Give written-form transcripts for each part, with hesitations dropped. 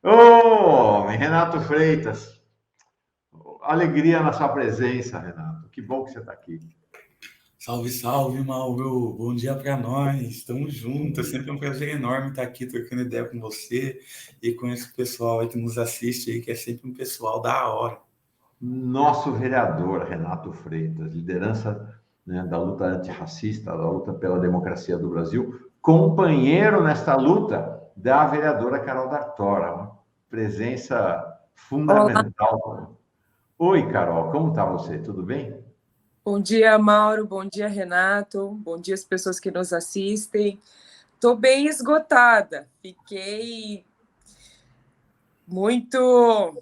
Ô, Renato Freitas, alegria na sua presença, Renato. Que bom que você está aqui. Salve, salve, Mauro. Bom dia para nós. Estamos juntos. É sempre um prazer enorme estar aqui trocando ideia com você e com esse pessoal aí que nos assiste aí, que é sempre um pessoal da hora. Nosso vereador, Renato Freitas, liderança, né, da luta antirracista, da luta pela democracia do Brasil, companheiro nesta luta da vereadora Carol D'Artora, uma presença Olá, fundamental. Oi, Carol, como está você? Tudo bem? bom dia, Mauro, bom dia, Renato, bom dia às pessoas que nos assistem. Estou bem esgotada, fiquei muito.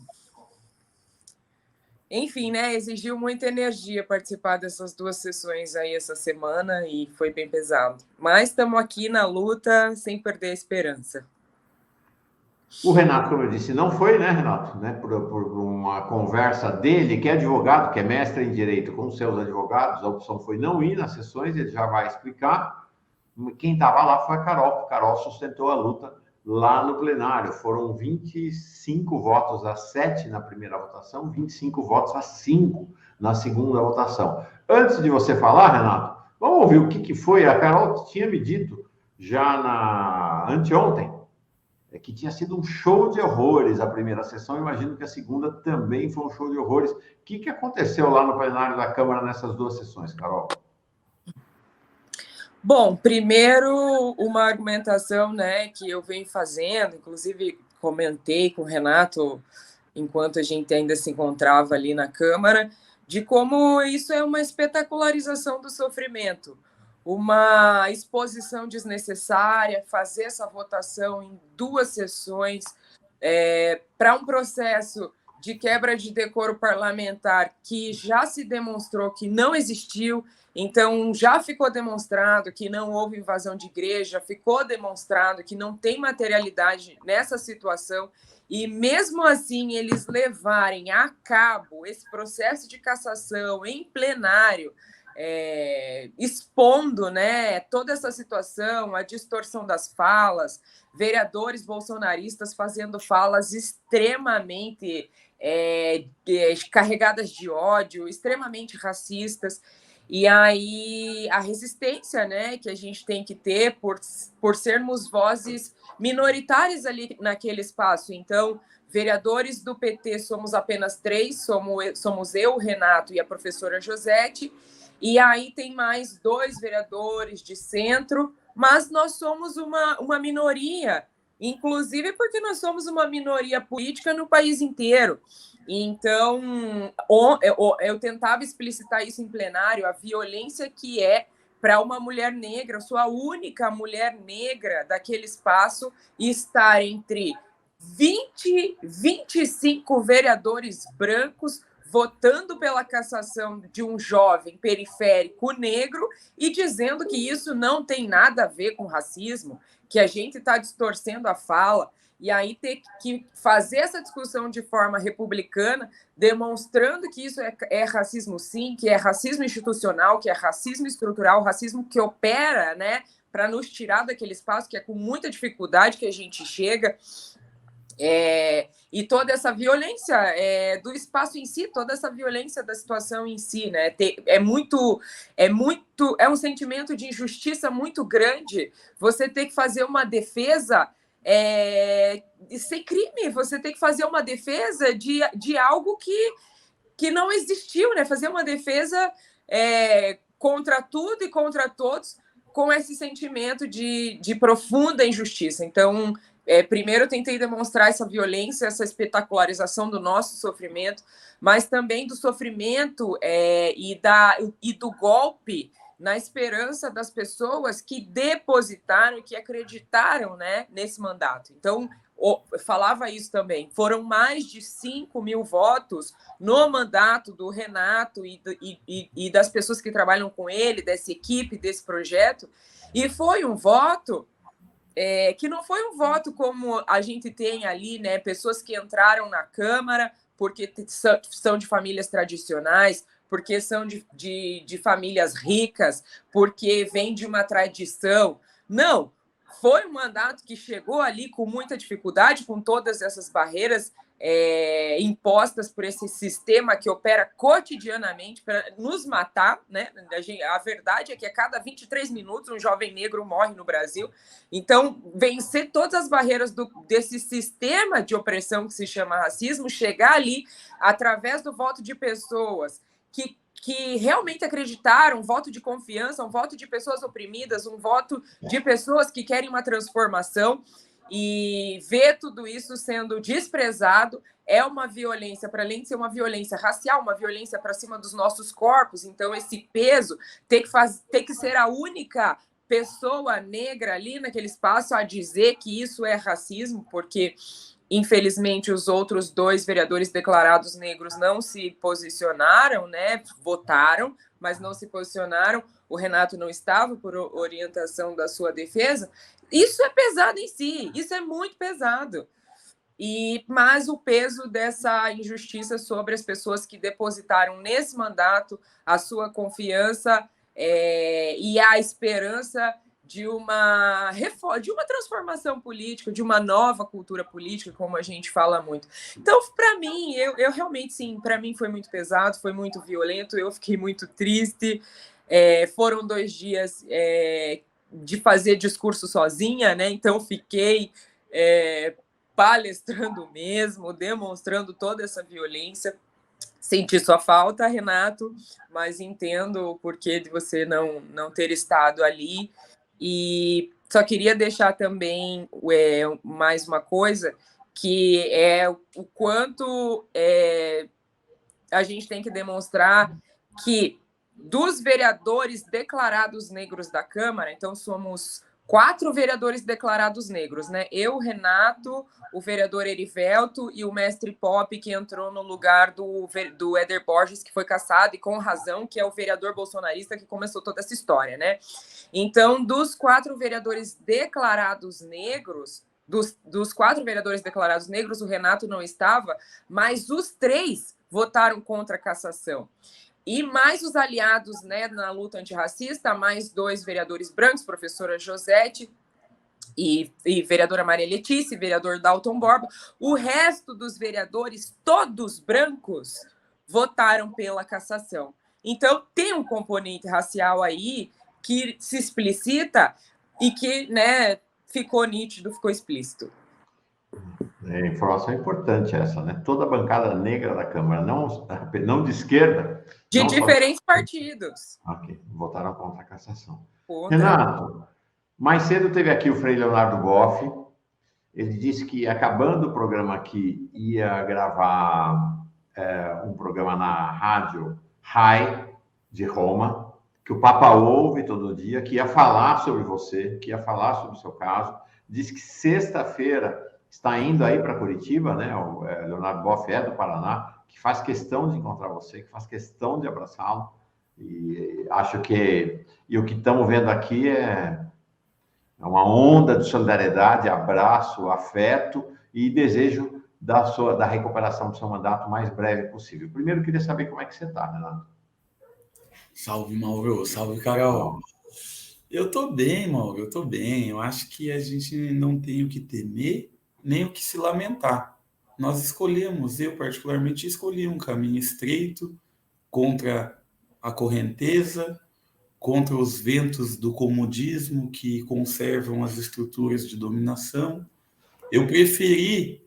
Enfim, né? Exigiu muita energia participar dessas duas sessões aí essa semana e foi bem pesado. Mas estamos aqui na luta sem perder a esperança. O Renato, como eu disse, não foi, né, Renato? Né, por uma conversa dele, que é advogado, que é mestre em direito, com seus advogados, a opção foi não ir nas sessões, ele já vai explicar. Quem estava lá foi a Carol. A Carol sustentou a luta lá no plenário. Foram 25 votos a 7 na primeira votação, 25 votos a 5 na segunda votação. Antes de você falar, Renato, vamos ouvir o que foi. A Carol tinha me dito já na anteontem que tinha sido um show de horrores a primeira sessão. Imagino que a segunda também foi um show de horrores. O que aconteceu lá no plenário da Câmara nessas duas sessões, Carol? Bom, primeiro uma argumentação, né, que eu venho fazendo, inclusive comentei com o Renato enquanto a gente ainda se encontrava ali na Câmara, de como isso é uma espetacularização do sofrimento, uma exposição desnecessária, fazer essa votação em duas sessões para um processo de quebra de decoro parlamentar que já se demonstrou que não existiu. Então, já ficou demonstrado que não houve invasão de igreja, ficou demonstrado que não tem materialidade nessa situação, e mesmo assim eles levarem a cabo esse processo de cassação em plenário, expondo, né, toda essa situação, a distorção das falas, vereadores bolsonaristas fazendo falas extremamente carregadas de ódio, extremamente racistas. E aí a resistência, né, que a gente tem que ter por sermos vozes minoritárias ali naquele espaço. Então, vereadores do PT somos apenas 3, somos eu, o Renato e a professora Josete, e aí tem mais 2 vereadores de centro, mas nós somos uma minoria, inclusive porque nós somos uma minoria política no país inteiro. Então, eu tentava explicitar isso em plenário, a violência que é para uma mulher negra, eu sou a única mulher negra daquele espaço, estar entre 25 vereadores brancos votando pela cassação de um jovem periférico negro e dizendo que isso não tem nada a ver com racismo, que a gente está distorcendo a fala. E aí ter que fazer essa discussão de forma republicana, demonstrando que isso é racismo sim, que é racismo institucional, que é racismo estrutural, racismo que opera, né, para nos tirar daquele espaço que é com muita dificuldade que a gente chega. E toda essa violência do espaço em si, toda essa violência da situação em si, né? É um sentimento de injustiça muito grande você ter que fazer uma defesa sem crime, você ter que fazer uma defesa de algo que não existiu, né? Fazer uma defesa contra tudo e contra todos, com esse sentimento de profunda injustiça. Então, primeiro eu tentei demonstrar essa violência, essa espetacularização do nosso sofrimento, mas também do sofrimento e do golpe na esperança das pessoas que depositaram e que acreditaram, né, nesse mandato. Então, falava isso também, foram mais de 5 mil votos no mandato do Renato e das pessoas que trabalham com ele, dessa equipe, desse projeto, e foi um voto que não foi um voto como a gente tem ali, né? Pessoas que entraram na Câmara porque são de famílias tradicionais, porque são de famílias ricas, porque vem de uma tradição. Não, foi um mandato que chegou ali com muita dificuldade, com todas essas barreiras impostas por esse sistema que opera cotidianamente para nos matar, né? A verdade é que a cada 23 minutos um jovem negro morre no Brasil. Então, vencer todas as barreiras desse sistema de opressão que se chama racismo, chegar ali através do voto de pessoas que realmente acreditaram, um voto de confiança, um voto de pessoas oprimidas, um voto de pessoas que querem uma transformação, e ver tudo isso sendo desprezado é uma violência, para além de ser uma violência racial, uma violência para cima dos nossos corpos. Então, esse peso tem que ser a única pessoa negra ali naquele espaço a dizer que isso é racismo, porque infelizmente, os outros 2 vereadores declarados negros não se posicionaram, né? Votaram, mas não se posicionaram. O Renato não estava por orientação da sua defesa. Isso é pesado em si, isso é muito pesado. Mas o peso dessa injustiça sobre as pessoas que depositaram nesse mandato a sua confiança e a esperança de uma reforma, de uma transformação política, de uma nova cultura política, como a gente fala muito. Então, para mim, eu realmente, sim, para mim foi muito pesado, foi muito violento, eu fiquei muito triste. Foram 2 dias de fazer discurso sozinha, né? Então, fiquei palestrando mesmo, demonstrando toda essa violência. Senti sua falta, Renato, mas entendo o porquê de você não ter estado ali. E só queria deixar também mais uma coisa, que é o quanto a gente tem que demonstrar que dos vereadores declarados negros da Câmara, então somos 4 vereadores declarados negros, né? Eu, Renato, o vereador Erivelto e o mestre Pop, que entrou no lugar do Éder Borges, que foi cassado, e com razão, que é o vereador bolsonarista que começou toda essa história, né? Então, dos 4 vereadores declarados negros, dos 4 vereadores declarados negros, o Renato não estava, mas os 3 votaram contra a cassação. E mais os aliados, né, na luta antirracista, mais 2 vereadores brancos, professora Josete e vereadora Maria Letícia, vereador Dalton Borba. O resto dos vereadores, todos brancos, votaram pela cassação. Então, tem um componente racial aí que se explicita e que, né, ficou nítido, ficou explícito. Informação importante essa, né? Toda a bancada negra da Câmara, não de esquerda... De diferentes partidos. Ok, votaram contra a cassação. Contra. Renato, mais cedo teve aqui o Frei Leonardo Boff. Ele disse que, acabando o programa aqui, ia gravar um programa na rádio RAI de Roma, que o Papa ouve todo dia, que ia falar sobre você, que ia falar sobre o seu caso. Disse que sexta-feira está indo aí para Curitiba, né? O Leonardo Boff é do Paraná, que faz questão de encontrar você, que faz questão de abraçá-lo. E acho que o que estamos vendo aqui é uma onda de solidariedade, abraço, afeto e desejo da recuperação do seu mandato o mais breve possível. Primeiro, eu queria saber como é que você está, Renato. Salve, Mauro. Salve, Carol. Eu estou bem, Mauro. Eu estou bem. Eu acho que a gente não tem o que temer, nem o que se lamentar. Nós escolhemos, eu particularmente escolhi um caminho estreito contra a correnteza, contra os ventos do comodismo que conservam as estruturas de dominação. Eu preferi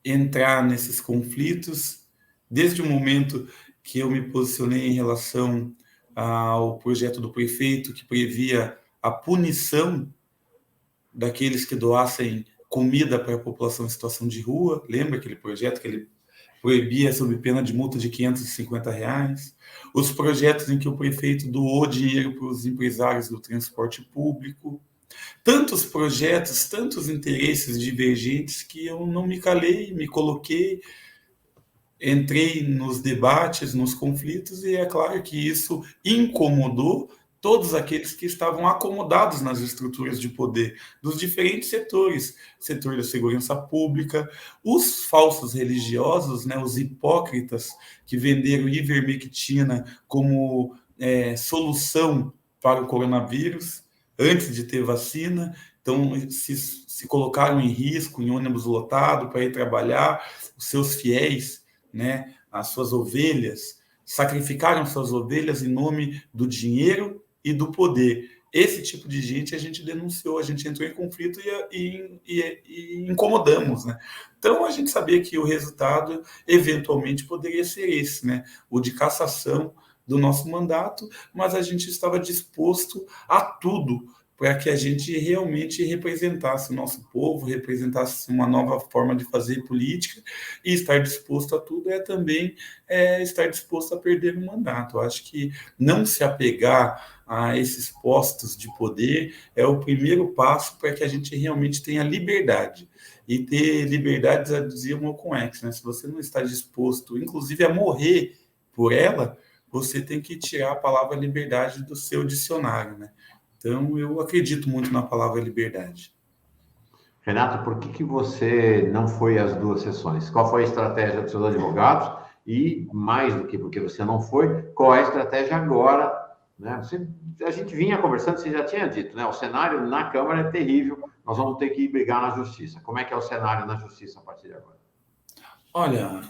entrar nesses conflitos desde o momento que eu me posicionei em relação ao projeto do prefeito que previa a punição daqueles que doassem comida para a população em situação de rua. Lembra aquele projeto que ele proibia sob pena de multa de R$550? Os projetos em que o prefeito doou dinheiro para os empresários do transporte público. Tantos projetos, tantos interesses divergentes que eu não me calei, me coloquei, entrei nos debates, nos conflitos, e é claro que isso incomodou todos aqueles que estavam acomodados nas estruturas de poder dos diferentes setores, setor da segurança pública, os falsos religiosos, né, os hipócritas que venderam ivermectina como solução para o coronavírus, antes de ter vacina, então se colocaram em risco em ônibus lotado para ir trabalhar, os seus fiéis, né, as suas ovelhas, sacrificaram suas ovelhas em nome do dinheiro e do poder. Esse tipo de gente a gente denunciou, a gente entrou em conflito e incomodamos, né? Então a gente sabia que o resultado eventualmente poderia ser esse, né? O de cassação do nosso mandato, mas a gente estava disposto a tudo para que a gente realmente representasse o nosso povo, representasse uma nova forma de fazer política, e estar disposto a tudo é também estar disposto a perder o mandato. Eu acho que não se apegar a esses postos de poder é o primeiro passo para que a gente realmente tenha liberdade. E ter liberdade, já dizia o Malcolm X, né? Se você não está disposto, inclusive, a morrer por ela, você tem que tirar a palavra liberdade do seu dicionário, né? Então, eu acredito muito na palavra liberdade. Renato, por que você não foi às 2 sessões? Qual foi a estratégia dos seus advogados? E, mais do que porque você não foi, qual é a estratégia agora? Né? A gente vinha conversando, você já tinha dito, né? O cenário na Câmara é terrível, nós vamos ter que brigar na Justiça. Como é que é o cenário na Justiça a partir de agora? Olha,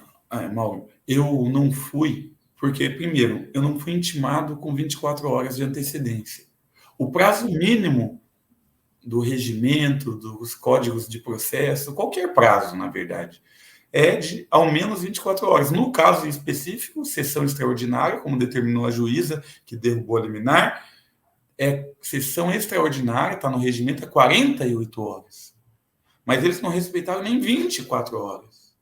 Mauro, eu não fui, porque, primeiro, eu não fui intimado com 24 horas de antecedência. O prazo mínimo do regimento, dos códigos de processo, qualquer prazo, na verdade, é de ao menos 24 horas. No caso em específico, sessão extraordinária, como determinou a juíza que derrubou a liminar, sessão extraordinária, está no regimento, é 48 horas. Mas eles não respeitaram nem 24 horas.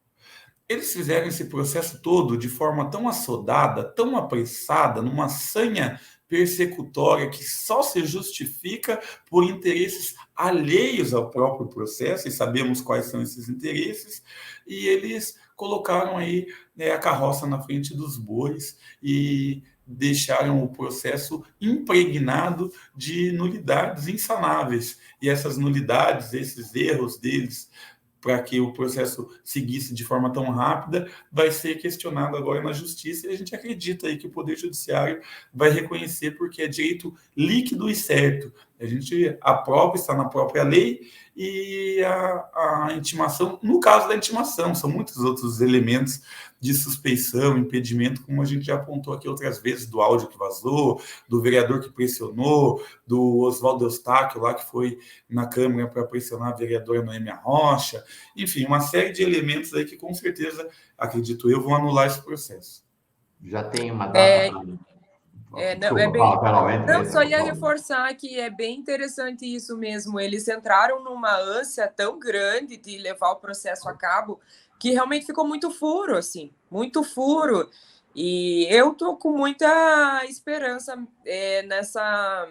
Eles fizeram esse processo todo de forma tão assodada, tão apressada, numa sanha persecutória que só se justifica por interesses alheios ao próprio processo, e sabemos quais são esses interesses, e eles colocaram aí a carroça na frente dos bois e deixaram o processo impregnado de nulidades insanáveis. E essas nulidades, esses erros deles, para que o processo seguisse de forma tão rápida, vai ser questionado agora na Justiça, e a gente acredita aí que o Poder Judiciário vai reconhecer, porque é direito líquido e certo. A gente aprova, está na própria lei, e a intimação, no caso da intimação, são muitos outros elementos de suspeição, impedimento, como a gente já apontou aqui outras vezes, do áudio que vazou, do vereador que pressionou, do Oswaldo Eustáquio lá que foi na Câmara para pressionar a vereadora Noêmia Rocha, enfim, uma série de elementos aí que com certeza, acredito eu, vão anular esse processo. Já tem uma data Não, só ia reforçar que é bem interessante isso mesmo. Eles entraram numa ânsia tão grande de levar o processo a cabo que realmente ficou muito furo, assim, muito furo. E eu tô com muita esperança nessa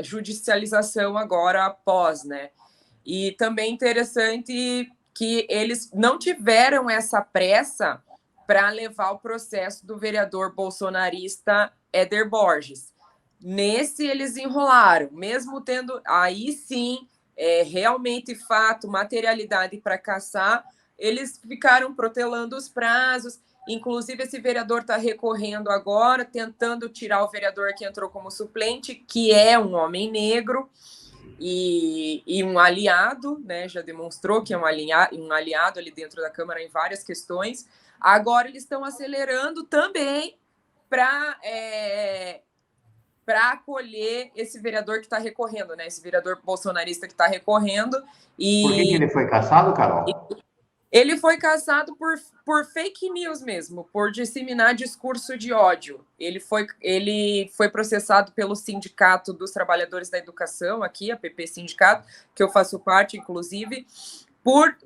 judicialização agora após, né? E também interessante que eles não tiveram essa pressa para levar o processo do vereador bolsonarista Éder Borges. Nesse eles enrolaram, mesmo tendo aí sim realmente fato, materialidade para caçar, eles ficaram protelando os prazos. Inclusive, esse vereador está recorrendo agora, tentando tirar o vereador que entrou como suplente, que é um homem negro e um aliado, né? Já demonstrou que é um aliado ali dentro da Câmara em várias questões. Agora eles estão acelerando também para acolher esse vereador que está recorrendo, né? Esse vereador bolsonarista que está recorrendo. E por que ele foi cassado, Carol? Ele foi cassado por fake news mesmo, por disseminar discurso de ódio. Ele foi processado pelo Sindicato dos Trabalhadores da Educação, aqui, a PP Sindicato, que eu faço parte, inclusive, por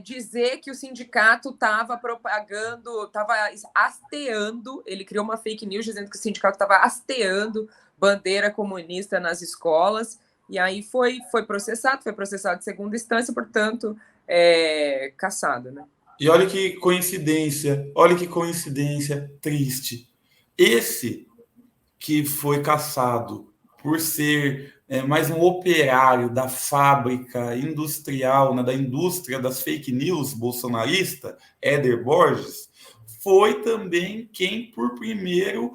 dizer que o sindicato estava propagando, estava hasteando, ele criou uma fake news dizendo que o sindicato estava hasteando bandeira comunista nas escolas, e aí foi processado em segunda instância, portanto, cassado, né? E olha que coincidência triste. Esse que foi cassado por ser mais um operário da fábrica industrial, né, da indústria das fake news bolsonarista, Éder Borges, foi também quem, por primeiro,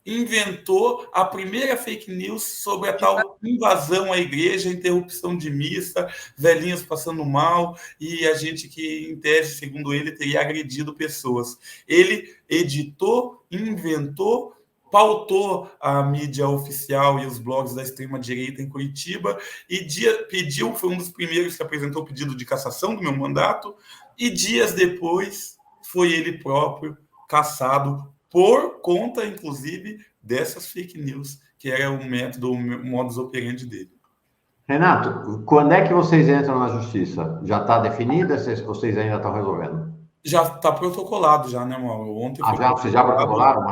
inventou a primeira fake news sobre a tal invasão à igreja, interrupção de missa, velhinhas passando mal e a gente que, em tese, segundo ele, teria agredido pessoas. Ele editou, inventou, pautou a mídia oficial e os blogs da extrema-direita em Curitiba e pediu, foi um dos primeiros que apresentou o pedido de cassação do meu mandato, e dias depois foi ele próprio cassado por conta, inclusive, dessas fake news, que era o método, o modus operandi dele. Renato, quando é que vocês entram na justiça? Já está definida ou vocês ainda estão resolvendo? Já está protocolado, já, né, Mauro? Ontem foi vocês já protocolaram?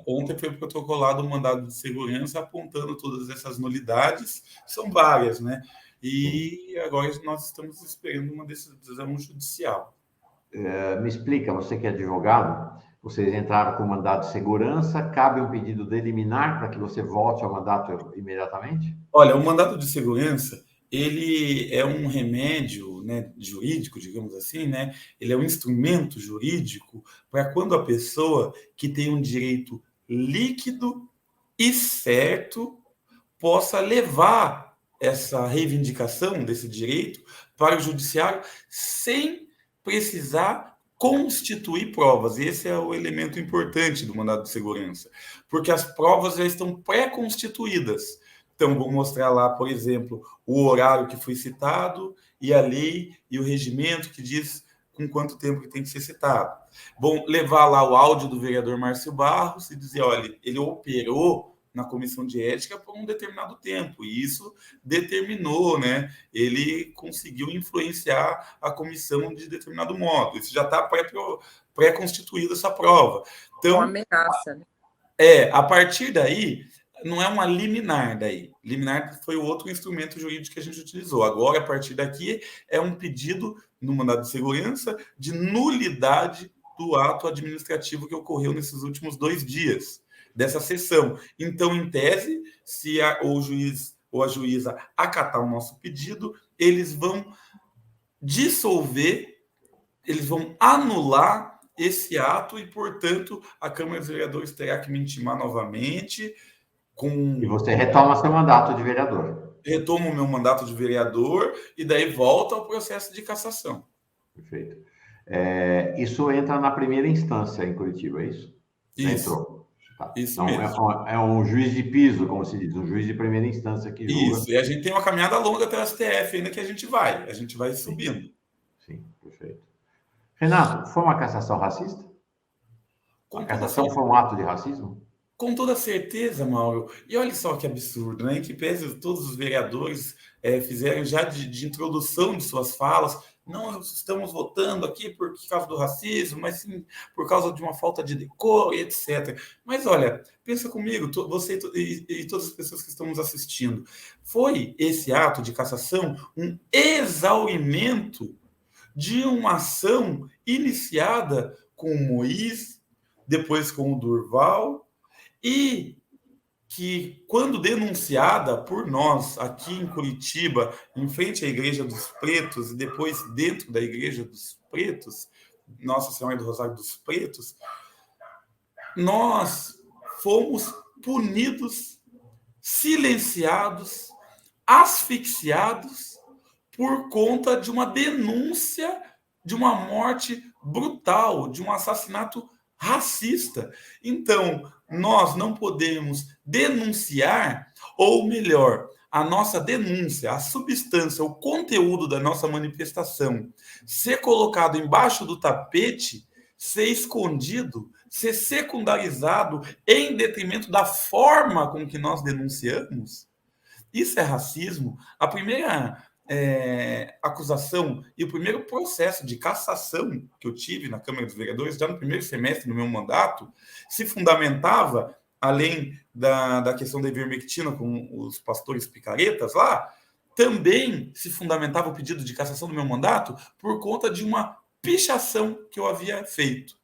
Ontem foi protocolado um mandado de segurança apontando todas essas nulidades, são várias, né? E agora nós estamos esperando uma decisão judicial. Me explica, você que é advogado, vocês entraram com mandado de segurança, cabe um pedido de liminar para que você volte ao mandato imediatamente? Olha, o mandado de segurança, ele é um remédio, né, jurídico, digamos assim, né? Ele é um instrumento jurídico para quando a pessoa que tem um direito líquido e certo possa levar essa reivindicação desse direito para o judiciário sem precisar constituir provas. Esse é o elemento importante do mandado de segurança, porque as provas já estão pré-constituídas. Então, vou mostrar lá, por exemplo, o horário que foi citado e a lei e o regimento que diz com quanto tempo que tem que ser citado. Vão levar lá o áudio do vereador Márcio Barros e dizer, olha, ele operou na comissão de ética por um determinado tempo, e isso determinou, né? Ele conseguiu influenciar a comissão de determinado modo. Isso já está pré-constituída essa prova. Então, uma ameaça, né? A partir daí, não é uma liminar daí. Liminar foi o outro instrumento jurídico que a gente utilizou. Agora, a partir daqui, é um pedido no mandado de segurança de nulidade do ato administrativo que ocorreu nesses últimos 2 dias dessa sessão. Então, em tese, se o juiz ou a juíza acatar o nosso pedido, eles vão dissolver, eles vão anular esse ato e, portanto, a Câmara dos Vereadores terá que me intimar novamente. E você retoma seu mandato de vereador. Retomo o meu mandato de vereador e daí volta ao processo de cassação. Perfeito. Isso entra na primeira instância em Curitiba, é isso? Isso. Entrou. Tá. Isso então, mesmo. É um juiz de piso, como se diz, um juiz de primeira instância que julga. Isso, e a gente tem uma caminhada longa até o STF ainda que a gente vai subindo. Sim, perfeito. Renato, foi uma cassação racista? A cassação foi um ato de racismo? Com toda certeza, Mauro. E olha só que absurdo, né? Em que pese todos os vereadores fizeram já de introdução de suas falas, não estamos votando aqui por causa do racismo, mas sim por causa de uma falta de decoro, etc. Mas olha, pensa comigo, você e todas as pessoas que estão nos assistindo, foi esse ato de cassação um exaurimento de uma ação iniciada com o Moís, depois com o Durval, e que, quando denunciada por nós aqui em Curitiba, em frente à Igreja dos Pretos, e depois dentro da Igreja dos Pretos, Nossa Senhora do Rosário dos Pretos, nós fomos punidos, silenciados, asfixiados por conta de uma denúncia de uma morte brutal, de um assassinato racista. Então, nós não podemos denunciar, ou melhor, a nossa denúncia, a substância, o conteúdo da nossa manifestação ser colocado embaixo do tapete, ser escondido, ser secundarizado em detrimento da forma com que nós denunciamos. Isso é racismo. A primeira acusação e o primeiro processo de cassação que eu tive na Câmara dos Vereadores, já no primeiro semestre do meu mandato, se fundamentava, além da questão da ivermectina com os pastores picaretas lá, também se fundamentava o pedido de cassação do meu mandato por conta de uma pichação que eu havia feito.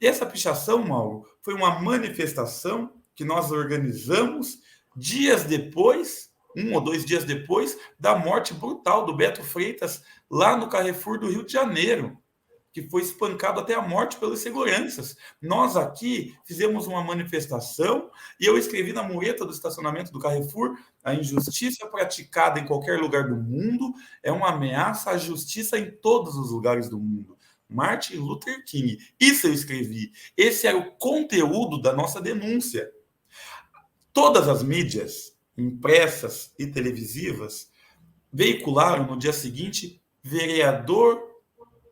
E essa pichação, Mauro, foi uma manifestação que nós organizamos dias depois, 1 ou 2 dias depois, da morte brutal do Beto Freitas, lá no Carrefour do Rio de Janeiro. que foi espancado até a morte pelos seguranças. Nós aqui fizemos uma manifestação e eu escrevi na mureta do estacionamento do Carrefour: a injustiça praticada em qualquer lugar do mundo é uma ameaça à justiça em todos os lugares do mundo. Martin Luther King. Isso eu escrevi. Esse era o conteúdo da nossa denúncia. Todas as mídias, impressas e televisivas, veicularam no dia seguinte: vereador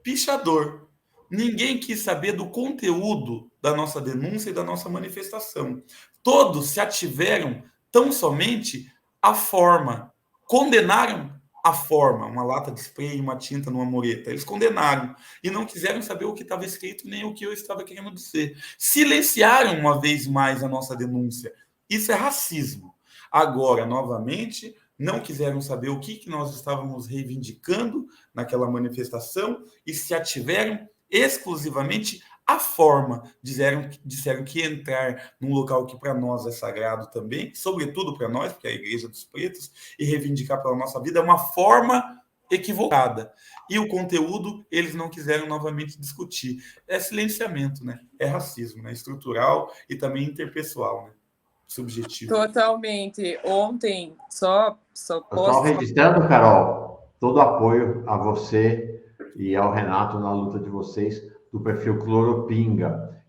pichador. Ninguém quis saber do conteúdo da nossa denúncia e da nossa manifestação. Todos se ativeram tão somente à forma. Condenaram a forma, uma lata de spray e uma tinta numa mureta. Eles condenaram e não quiseram saber o que estava escrito nem o que eu estava querendo dizer. Silenciaram uma vez mais a nossa denúncia. Isso é racismo. Agora, novamente, não quiseram saber o que nós estávamos reivindicando naquela manifestação e se ativeram exclusivamente à forma. Disseram que entrar num local que para nós é sagrado também, sobretudo para nós, porque é a Igreja dos Pretos, e reivindicar pela nossa vida é uma forma equivocada. E o conteúdo eles não quiseram novamente discutir. É silenciamento, né? É racismo, né? Estrutural e também interpessoal, né? Subjetivo. Totalmente. Ontem, só registrando, Carol, todo apoio a você e ao Renato na luta de vocês do perfil Cloropinga.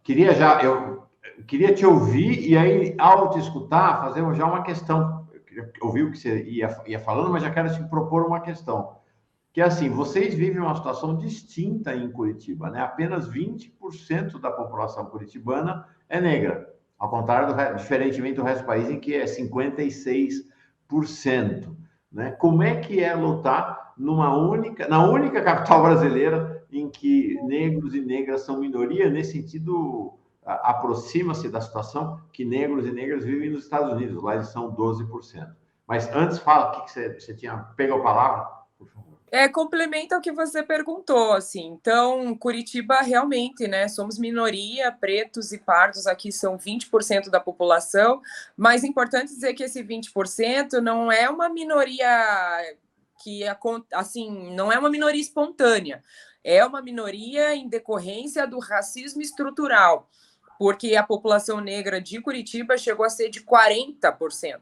Eu queria te ouvir e aí, ao te escutar, fazer já uma questão. Eu ouvi o que você ia falando, mas já quero te propor uma questão. Que é assim, vocês vivem uma situação distinta em Curitiba, né? Apenas 20% da população curitibana é negra. Ao contrário, diferentemente do resto do país, em que é 56%. Né? Como é que é lutar na única capital brasileira em que negros e negras são minoria? Nesse sentido, aproxima-se da situação que negros e negras vivem nos Estados Unidos, lá eles são 12%. Mas antes, fala o que você tinha pego a palavra, por favor. Complementa o que você perguntou, assim. Então, Curitiba realmente, né? Somos minoria, pretos e pardos aqui são 20% da população, mas é importante dizer que esse 20% não é uma minoria que, assim, não é uma minoria espontânea, é uma minoria em decorrência do racismo estrutural, porque a população negra de Curitiba chegou a ser de 40%.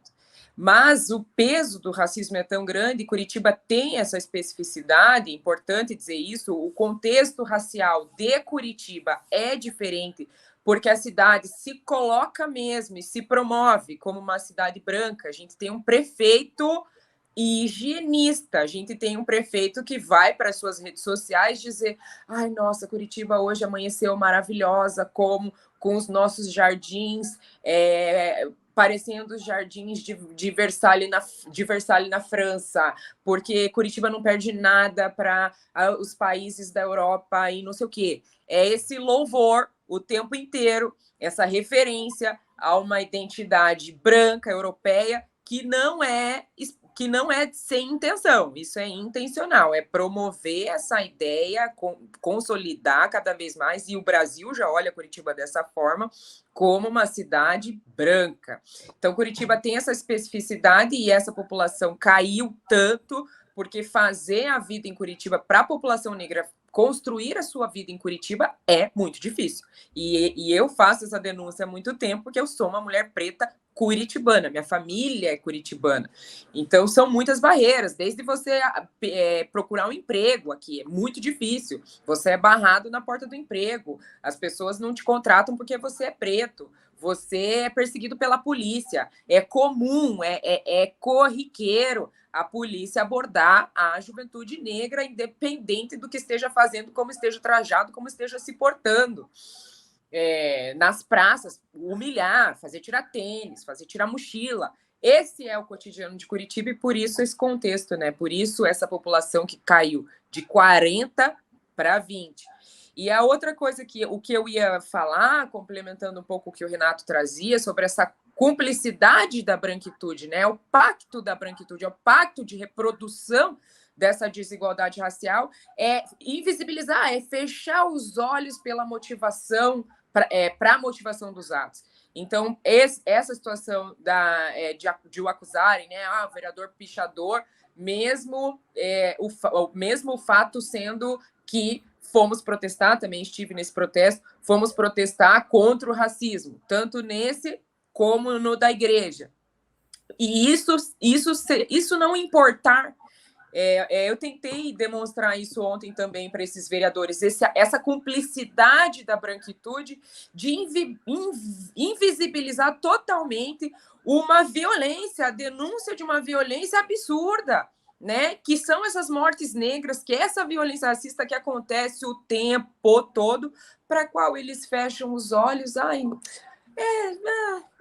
Mas o peso do racismo é tão grande, Curitiba tem essa especificidade, é importante dizer isso, o contexto racial de Curitiba é diferente, porque a cidade se coloca mesmo e se promove como uma cidade branca. A gente tem um prefeito higienista, a gente tem um prefeito que vai para as suas redes sociais dizer: ai, nossa, Curitiba hoje amanheceu maravilhosa, com os nossos jardins, parecendo os jardins de Versalhes na França, porque Curitiba não perde nada para os países da Europa e não sei o quê. É esse louvor o tempo inteiro, essa referência a uma identidade branca, europeia, que não é sem intenção, isso é intencional, é promover essa ideia, consolidar cada vez mais, e o Brasil já olha Curitiba dessa forma, como uma cidade branca. Então, Curitiba tem essa especificidade e essa população caiu tanto, porque fazer a vida em Curitiba para a população negra, construir a sua vida em Curitiba é muito difícil. E eu faço essa denúncia há muito tempo, porque eu sou uma mulher preta curitibana, minha família é curitibana. Então, são muitas barreiras, desde você procurar um emprego aqui, é muito difícil. Você é barrado na porta do emprego, as pessoas não te contratam porque você é preto, você é perseguido pela polícia, é comum, é corriqueiro a polícia abordar a juventude negra, independente do que esteja fazendo, como esteja trajado, como esteja se portando. Nas praças, humilhar, fazer tirar tênis, fazer tirar mochila. Esse é o cotidiano de Curitiba e por isso esse contexto, né? Por isso essa população que caiu de 40 para 20. E a outra coisa o que eu ia falar, complementando um pouco o que o Renato trazia sobre essa cumplicidade da branquitude, né? O pacto da branquitude, é o pacto de reprodução dessa desigualdade racial, é invisibilizar, é fechar os olhos pela motivação, para a motivação dos atos. Então, essa situação de o acusarem, né, o vereador pichador, mesmo o fato sendo que fomos protestar, também estive nesse protesto, fomos protestar contra o racismo, tanto nesse como no da igreja. E isso não importar, eu tentei demonstrar isso ontem também para esses vereadores, essa cumplicidade da branquitude de invisibilizar totalmente uma violência, a denúncia de uma violência absurda, né? Que são essas mortes negras, que é essa violência racista que acontece o tempo todo, para a qual eles fecham os olhos. Ai,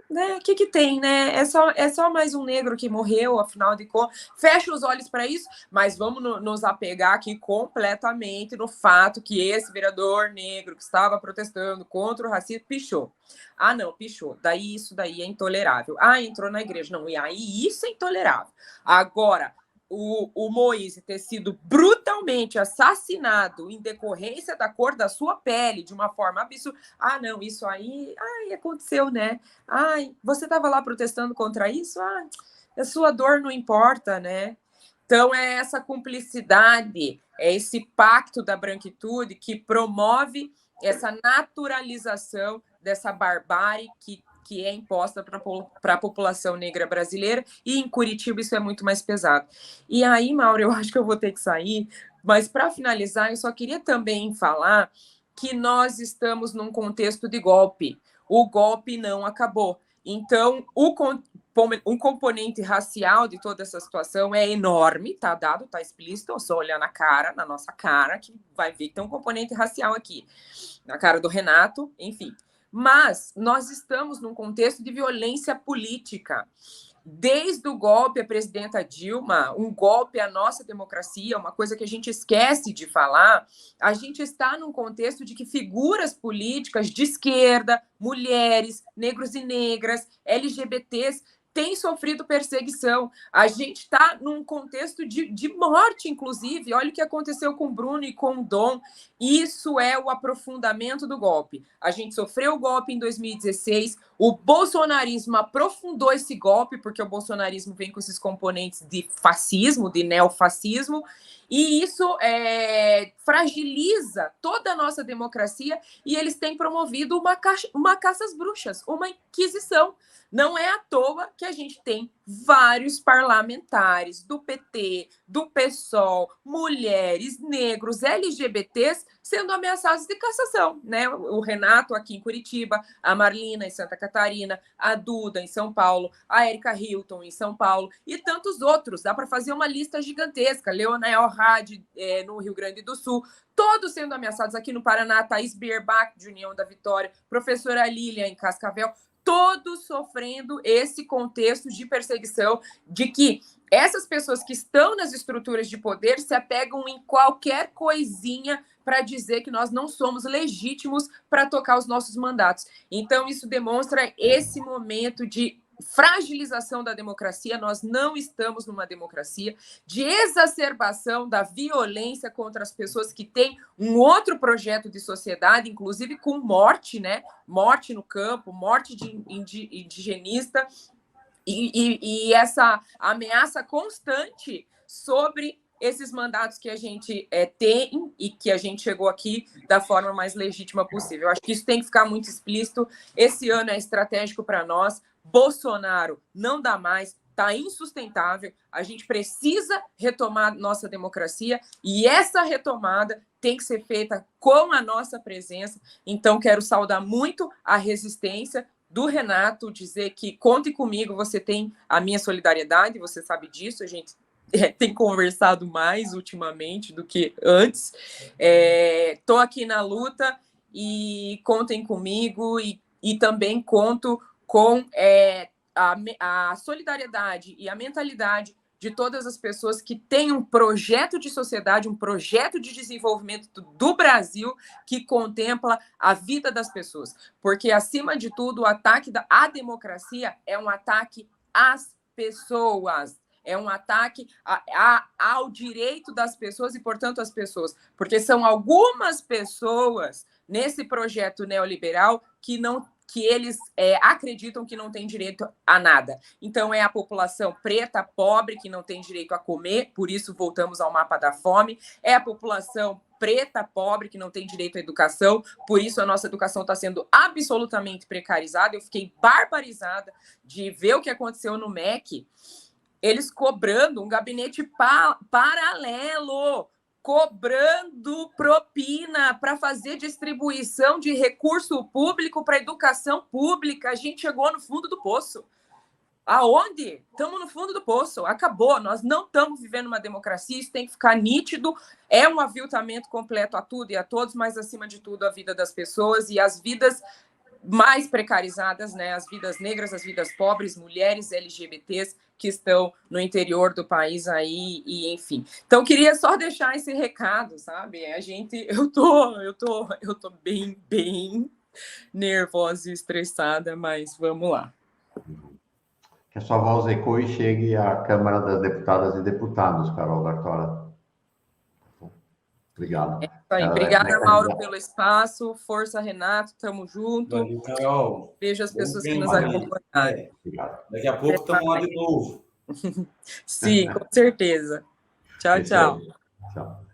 né? O que tem, né? É só mais um negro que morreu, afinal de contas. Fecha os olhos para isso, mas vamos nos apegar aqui completamente no fato que esse vereador negro que estava protestando contra o racismo pichou. Ah, não, pichou. Daí isso daí é intolerável. Ah, entrou na igreja. Não, e aí isso é intolerável. Agora, o Moise ter sido brutalmente assassinado em decorrência da cor da sua pele, de uma forma absurda. Ah, não, isso aí aconteceu, né? Ai, você estava lá protestando contra isso? A sua dor não importa, né? Então, é essa cumplicidade, é esse pacto da branquitude que promove essa naturalização dessa barbárie que é imposta para a população negra brasileira, e em Curitiba isso é muito mais pesado. E aí, Mauro, eu acho que eu vou ter que sair, mas para finalizar, eu só queria também falar que nós estamos num contexto de golpe. O golpe não acabou. Então, um componente racial de toda essa situação é enorme, tá dado, tá explícito, é só olhar na nossa cara, que vai ver que tem um componente racial aqui, na cara do Renato, enfim. Mas nós estamos num contexto de violência política. Desde o golpe à presidenta Dilma, um golpe à nossa democracia, uma coisa que a gente esquece de falar, a gente está num contexto de que figuras políticas de esquerda, mulheres, negros e negras, LGBTs, têm sofrido perseguição. A gente está num contexto de morte, inclusive. Olha o que aconteceu com o Bruno e com o Dom. Isso é o aprofundamento do golpe. A gente sofreu o golpe em 2016, o bolsonarismo aprofundou esse golpe, porque o bolsonarismo vem com esses componentes de fascismo, de neofascismo, e isso fragiliza toda a nossa democracia, e eles têm promovido uma caça às bruxas, uma inquisição. Não é à toa que a gente tem vários parlamentares do PT, do PSOL, mulheres, negros, LGBTs sendo ameaçados de cassação, né? O Renato aqui em Curitiba, a Marlina em Santa Catarina, a Duda em São Paulo, a Érica Hilton em São Paulo e tantos outros. Dá para fazer uma lista gigantesca. Leonel Hadi no Rio Grande do Sul, todos sendo ameaçados. Aqui no Paraná, Thaís Bierbach, de União da Vitória, professora Lília em Cascavel, todos sofrendo esse contexto de perseguição, de que essas pessoas que estão nas estruturas de poder se apegam em qualquer coisinha para dizer que nós não somos legítimos para tocar os nossos mandatos. Então, isso demonstra esse momento de fragilização da democracia. Nós não estamos numa democracia, de exacerbação da violência contra as pessoas que têm um outro projeto de sociedade, inclusive com morte, né? Morte no campo, morte de indigenista, e essa ameaça constante sobre esses mandatos que a gente tem e que a gente chegou aqui da forma mais legítima possível. Eu acho que isso tem que ficar muito explícito. Esse ano é estratégico para nós. Bolsonaro não dá mais, está insustentável. A gente precisa retomar nossa democracia e essa retomada tem que ser feita com a nossa presença. Então, quero saudar muito a resistência do Renato, dizer que conte comigo, você tem a minha solidariedade, você sabe disso, a gente tem conversado mais ultimamente do que antes. Estou aqui na luta e contem comigo e também conto com a solidariedade e a mentalidade de todas as pessoas que têm um projeto de sociedade, um projeto de desenvolvimento do Brasil que contempla a vida das pessoas. Porque, acima de tudo, o ataque à democracia é um ataque às pessoas. É um ataque ao direito das pessoas e, portanto, às pessoas. Porque são algumas pessoas nesse projeto neoliberal que eles acreditam que não tem direito a nada. Então, é a população preta, pobre, que não tem direito a comer, por isso voltamos ao mapa da fome, é a população preta, pobre, que não tem direito à educação. Por isso, a nossa educação está sendo absolutamente precarizada. Eu fiquei barbarizada de ver o que aconteceu no MEC, eles cobrando um gabinete paralelo, cobrando propina para fazer distribuição de recurso público para educação pública. A gente chegou no fundo do poço. Aonde? Estamos no fundo do poço. Acabou. Nós não estamos vivendo uma democracia. Isso tem que ficar nítido. É um aviltamento completo a tudo e a todos, mas, acima de tudo, a vida das pessoas e as vidas mais precarizadas, né? As vidas negras, as vidas pobres, mulheres, LGBTs que estão no interior do país aí, e enfim. Então, queria só deixar esse recado, sabe? Eu tô bem nervosa e estressada, mas vamos lá. Que a sua voz ecoe e chegue à Câmara das Deputadas e Deputados, Carol Bartola. Obrigado. É isso aí. Obrigada, Mauro, pelo espaço. Força, Renato. Tamo junto. Valeu, Carol. Vejo as pessoas que nos Valeu. acompanharam. Obrigado. Daqui a pouco estamos lá de novo. Sim, com certeza. Tchau, tchau. Tchau.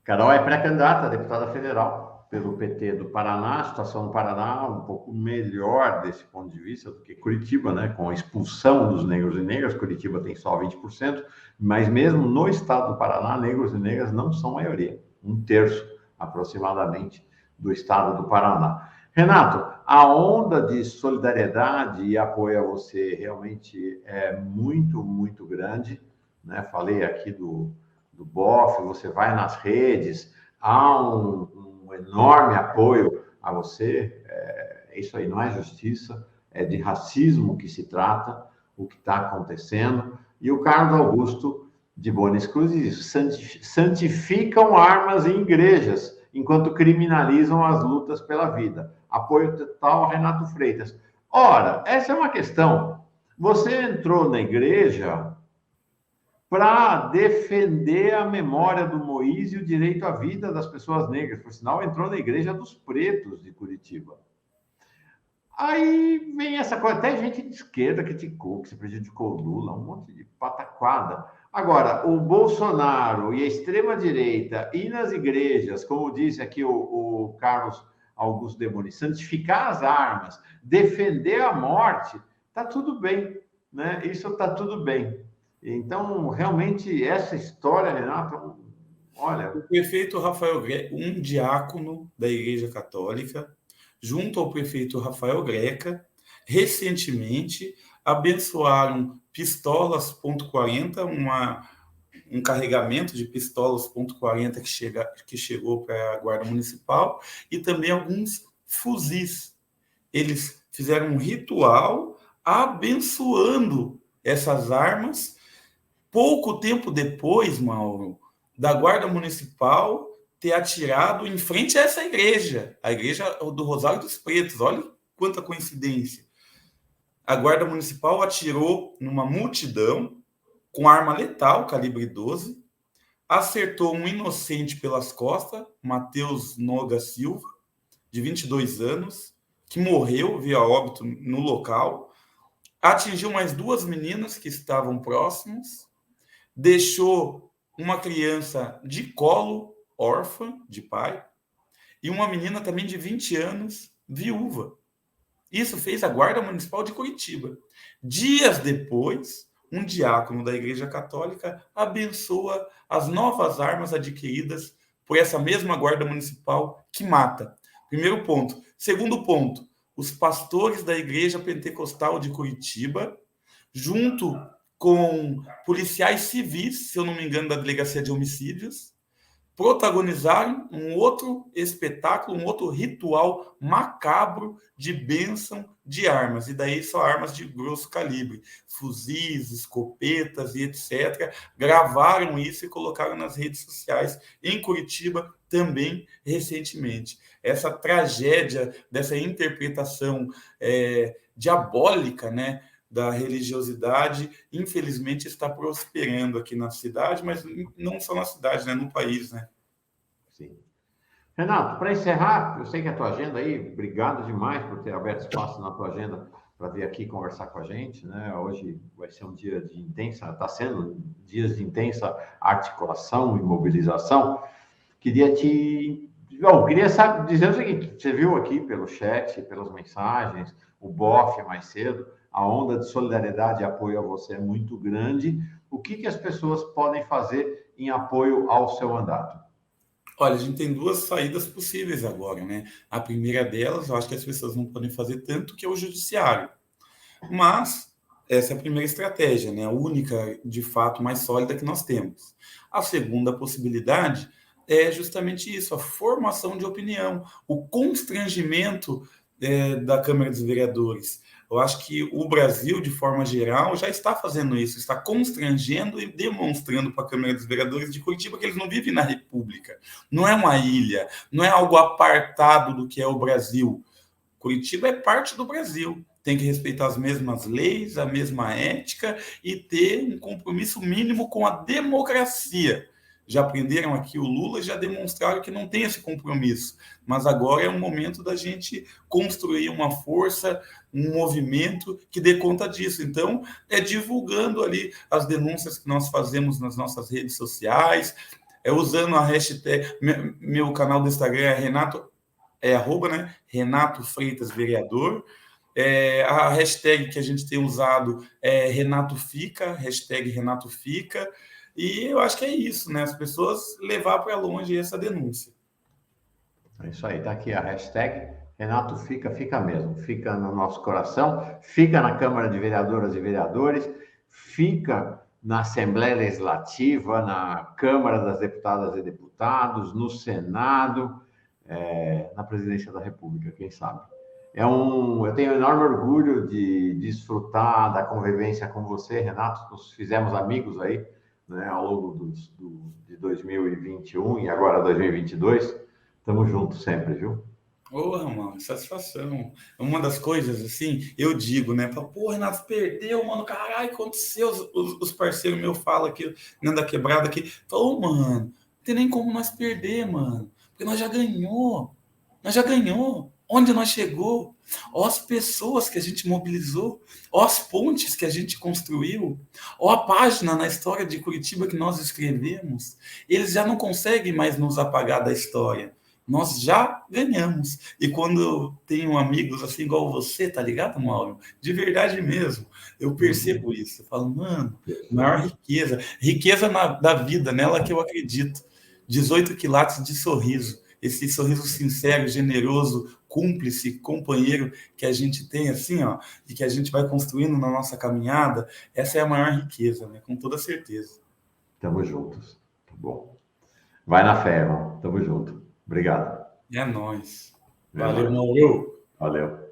Carol é pré-candidata a deputada federal pelo PT do Paraná. A situação no Paraná um pouco melhor desse ponto de vista do que Curitiba, né? Com a expulsão dos negros e negras, Curitiba tem só 20%, mas mesmo no estado do Paraná, negros e negras não são maioria, 1/3 aproximadamente do estado do Paraná. Renato, a onda de solidariedade e apoio a você realmente é muito, muito grande, né? Falei aqui do BOF, você vai nas redes, há um enorme apoio a você. Isso aí não é justiça, é de racismo que se trata, o que está acontecendo. E o Carlos Augusto de Bonis Cruz diz: santificam armas em igrejas, enquanto criminalizam as lutas pela vida. Apoio total a Renato Freitas. Ora, essa é uma questão. Você entrou na igreja para defender a memória do Moís e o direito à vida das pessoas negras. Por sinal, entrou na igreja dos pretos de Curitiba. Aí vem essa coisa, até gente de esquerda criticou, que se prejudicou o Lula, um monte de pataquada. Agora, o Bolsonaro e a extrema-direita ir nas igrejas, como disse aqui o Carlos Augusto de Bonis, santificar as armas, defender a morte, está tudo bem, né? Isso está tudo bem. Então, realmente, essa história, Renato, olha... O prefeito Rafael Greca, um diácono da Igreja Católica, junto ao prefeito Rafael Greca, recentemente abençoaram pistolas .40, um carregamento de pistolas .40 que chegou para a Guarda Municipal, e também alguns fuzis. Eles fizeram um ritual abençoando essas armas. Pouco tempo depois, Mauro, da Guarda Municipal ter atirado em frente a essa igreja, a igreja do Rosário dos Pretos. Olha quanta coincidência. A Guarda Municipal atirou numa multidão com arma letal, calibre 12, acertou um inocente pelas costas, Matheus Noga Silva, de 22 anos, que morreu via óbito no local, atingiu mais 2 meninas que estavam próximas, deixou uma criança de colo, órfã, de pai, e uma menina também de 20 anos, viúva. Isso fez a Guarda Municipal de Curitiba. Dias depois, um diácono da Igreja Católica abençoa as novas armas adquiridas por essa mesma Guarda Municipal que mata. Primeiro ponto. Segundo ponto, os pastores da Igreja Pentecostal de Curitiba, junto com policiais civis, se eu não me engano, da Delegacia de Homicídios, protagonizaram um outro espetáculo, um outro ritual macabro de bênção de armas. E daí só armas de grosso calibre, fuzis, escopetas e etc. Gravaram isso e colocaram nas redes sociais em Curitiba também recentemente. Essa tragédia dessa interpretação diabólica, né, da religiosidade, infelizmente está prosperando aqui na cidade, mas não só na cidade, né, no país, né? Sim. Renato, para encerrar, eu sei que a tua agenda aí, obrigado demais por ter aberto espaço na tua agenda para vir aqui conversar com a gente, né? Hoje vai ser um dia de intensa, está sendo dias de intensa articulação e mobilização. queria te... Bom, queria dizer o seguinte, você viu aqui pelo chat, pelas mensagens, o BOF mais cedo, a onda de solidariedade e apoio a você é muito grande. O que as pessoas podem fazer em apoio ao seu mandato? Olha, a gente tem duas saídas possíveis agora, né? A primeira delas, eu acho que as pessoas não podem fazer tanto, que é o judiciário. Mas essa é a primeira estratégia, né? A única, de fato, mais sólida que nós temos. A segunda possibilidade é justamente isso, a formação de opinião, o constrangimento da Câmara dos Vereadores. Eu acho que o Brasil, de forma geral, já está fazendo isso, está constrangendo e demonstrando para a Câmara dos Vereadores de Curitiba que eles não vivem na República. Não é uma ilha, não é algo apartado do que é o Brasil. Curitiba é parte do Brasil. Tem que respeitar as mesmas leis, a mesma ética e ter um compromisso mínimo com a democracia. Já aprenderam aqui o Lula, já demonstraram que não tem esse compromisso. Mas agora é o momento da gente construir uma força, um movimento que dê conta disso. Então, é divulgando ali as denúncias que nós fazemos nas nossas redes sociais, usando a hashtag, meu canal do Instagram é arroba, né? Renato Freitas Vereador. A hashtag que a gente tem usado é Renato Fica, hashtag Renato Fica. E eu acho que é isso, né? As pessoas levar para longe essa denúncia. É isso aí, tá aqui a hashtag Renato Fica, fica mesmo. Fica no nosso coração, fica na Câmara de Vereadoras e Vereadores, fica na Assembleia Legislativa, na Câmara das Deputadas e Deputados, no Senado, na Presidência da República, quem sabe. Eu tenho enorme orgulho de desfrutar da convivência com você, Renato. Nós fizemos amigos aí, né, ao longo de 2021 e agora 2022. Estamos juntos sempre, viu? Ô, mano, satisfação. Uma das coisas, assim, eu digo, né? Pô, Renato, perdeu, mano, caralho, aconteceu. Os parceiros meus falam aqui, dentro da quebrada aqui. Falou, mano, não tem nem como nós perder, mano. Porque nós já ganhou. Nós já ganhou. Onde nós chegou? Ó as pessoas que a gente mobilizou. Ó as pontes que a gente construiu. Ó a página na história de Curitiba que nós escrevemos. Eles já não conseguem mais nos apagar da história. Nós já ganhamos. E quando eu tenho amigos assim igual você, tá ligado, Mauro? De verdade mesmo. Eu percebo isso. Eu falo, mano, maior riqueza. Riqueza da vida, nela que eu acredito. 18 quilates de sorriso. Esse sorriso sincero, generoso, cúmplice, companheiro que a gente tem assim, ó, e que a gente vai construindo na nossa caminhada, essa é a maior riqueza, né? Com toda certeza. Tamo juntos. Tá bom. Vai na fé, irmão. Tamo junto. Obrigado. É nóis. Valeu, Mauro. Valeu.